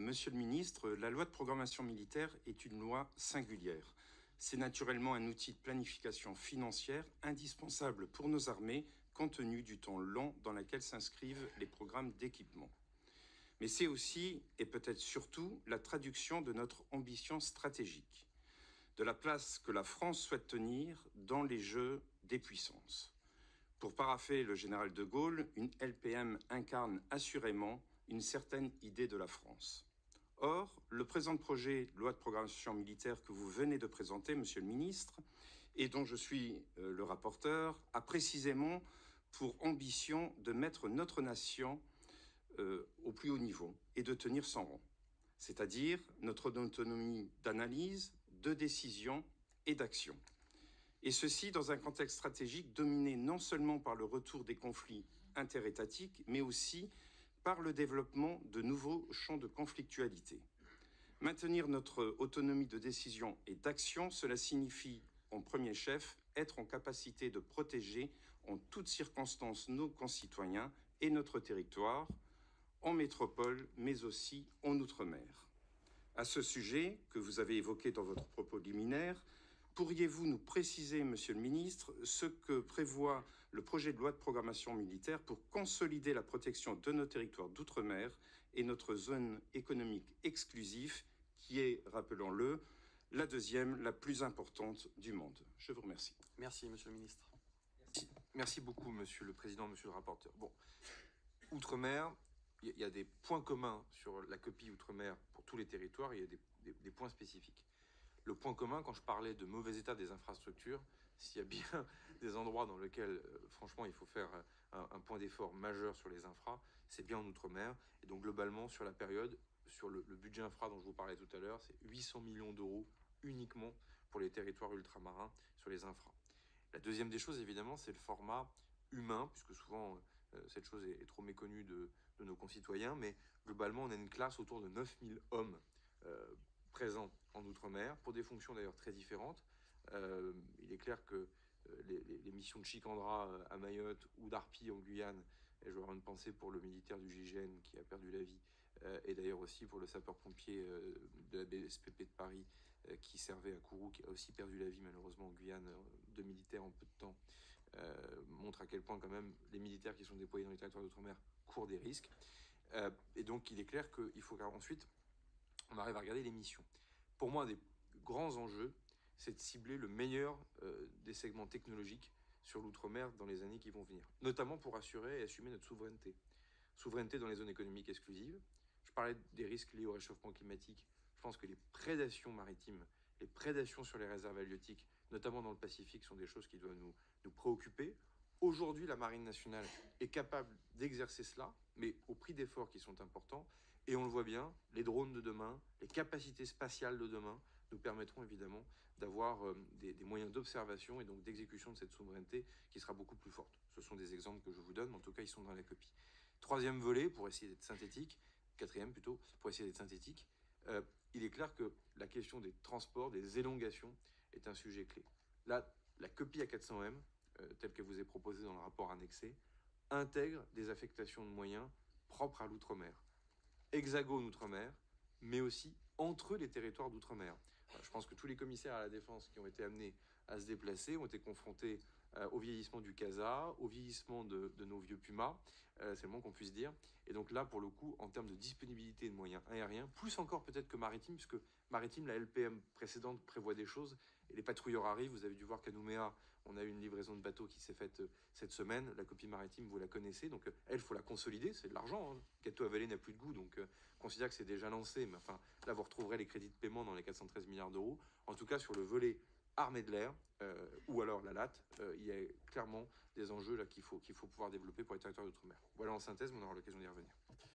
Monsieur le ministre, la loi de programmation militaire est une loi singulière. C'est naturellement un outil de planification financière indispensable pour nos armées, compte tenu du temps long dans lequel s'inscrivent les programmes d'équipement. Mais c'est aussi, et peut-être surtout, la traduction de notre ambition stratégique, de la place que la France souhaite tenir dans les jeux des puissances. Pour parapher le général de Gaulle, une LPM incarne assurément une certaine idée de la France. Or, le présent projet de loi de programmation militaire que vous venez de présenter, Monsieur le Ministre, et dont je suis le rapporteur, a précisément pour ambition de mettre notre nation au plus haut niveau et de tenir son rang, c'est-à-dire notre autonomie d'analyse, de décision et d'action. Et ceci dans un contexte stratégique dominé non seulement par le retour des conflits interétatiques, mais aussi par le développement de nouveaux champs de conflictualité. Maintenir notre autonomie de décision et d'action, cela signifie, en premier chef, être en capacité de protéger en toutes circonstances nos concitoyens et notre territoire, en métropole, mais aussi en Outre-mer. À ce sujet, que vous avez évoqué dans votre propos liminaire, pourriez-vous nous préciser, Monsieur le Ministre, ce que prévoit le projet de loi de programmation militaire pour consolider la protection de nos territoires d'outre-mer et notre zone économique exclusive, qui est, rappelons-le, la deuxième, la plus importante du monde? Je vous remercie. Merci, Monsieur le Ministre. Merci beaucoup, Monsieur le Président, Monsieur le rapporteur. Bon, Outre-mer, il y a des points communs sur la copie Outre-mer pour tous les territoires, il y a des points spécifiques. Le point commun, quand je parlais de mauvais état des infrastructures, s'il y a bien des endroits dans lesquels, franchement, il faut faire un point d'effort majeur sur les infras, c'est bien en Outre-mer. Et donc, globalement, sur la période, sur le budget infra dont je vous parlais tout à l'heure, c'est 800 millions d'euros uniquement pour les territoires ultramarins sur les infras. La deuxième des choses, évidemment, c'est le format humain, puisque souvent, cette chose est trop méconnue de nos concitoyens, mais globalement, on a une classe autour de 9000 hommes présents en Outre-mer, pour des fonctions d'ailleurs très différentes. Il est clair que les missions de Chicandra à Mayotte ou d'Arpi en Guyane, et je vais avoir une pensée pour le militaire du GIGN qui a perdu la vie, et d'ailleurs aussi pour le sapeur-pompier de la BSPP de Paris qui servait à Kourou, qui a aussi perdu la vie malheureusement en Guyane, deux militaires en peu de temps, montre à quel point quand même les militaires qui sont déployés dans les territoires d'outre-mer courent des risques. Et donc il est clair qu'il faut qu'ensuite on arrive à regarder les missions. Pour moi, un des grands enjeux, c'est de cibler le meilleur des segments technologiques sur l'outre-mer dans les années qui vont venir, notamment pour assurer et assumer notre souveraineté. Souveraineté dans les zones économiques exclusives. Je parlais des risques liés au réchauffement climatique. Je pense que les prédations maritimes, les prédations sur les réserves halieutiques, notamment dans le Pacifique, sont des choses qui doivent nous préoccuper. Aujourd'hui, la Marine nationale est capable d'exercer cela, mais au prix d'efforts qui sont importants. Et on le voit bien, les drones de demain, les capacités spatiales de demain nous permettront évidemment d'avoir des moyens d'observation et donc d'exécution de cette souveraineté qui sera beaucoup plus forte. Ce sont des exemples que je vous donne, mais en tout cas, ils sont dans la copie. Troisième volet, pour essayer d'être synthétique, quatrième plutôt, pour essayer d'être synthétique, il est clair que la question des transports, des élongations, est un sujet clé. Là, la copie A400M, telle que vous est proposée dans le rapport annexé, intègre des affectations de moyens propres à l'outre-mer. Hexagone outre-mer, mais aussi entre les territoires d'outre-mer. Je pense que tous les commissaires à la défense qui ont été amenés à se déplacer ont été confrontés au vieillissement du CASA, au vieillissement de nos vieux Pumas, c'est le moins qu'on puisse dire. Et donc là, pour le coup, en termes de disponibilité de moyens aériens, plus encore peut-être que maritime, puisque maritime, la LPM précédente prévoit des choses, et les patrouilleurs arrivent. Vous avez dû voir qu'à Nouméa, on a eu une livraison de bateaux qui s'est faite cette semaine. La copie maritime, vous la connaissez, donc elle, il faut la consolider, c'est de l'argent. Hein. Gâteau avalé n'a plus de goût, donc on considère que c'est déjà lancé, mais enfin, là, vous retrouverez les crédits de paiement dans les 413 milliards d'euros. En tout cas, sur le volet armée de l'air, ou alors la LAT, il y a clairement des enjeux là qu'il faut pouvoir développer pour les territoires d'outre-mer. Voilà en synthèse, mais on aura l'occasion d'y revenir.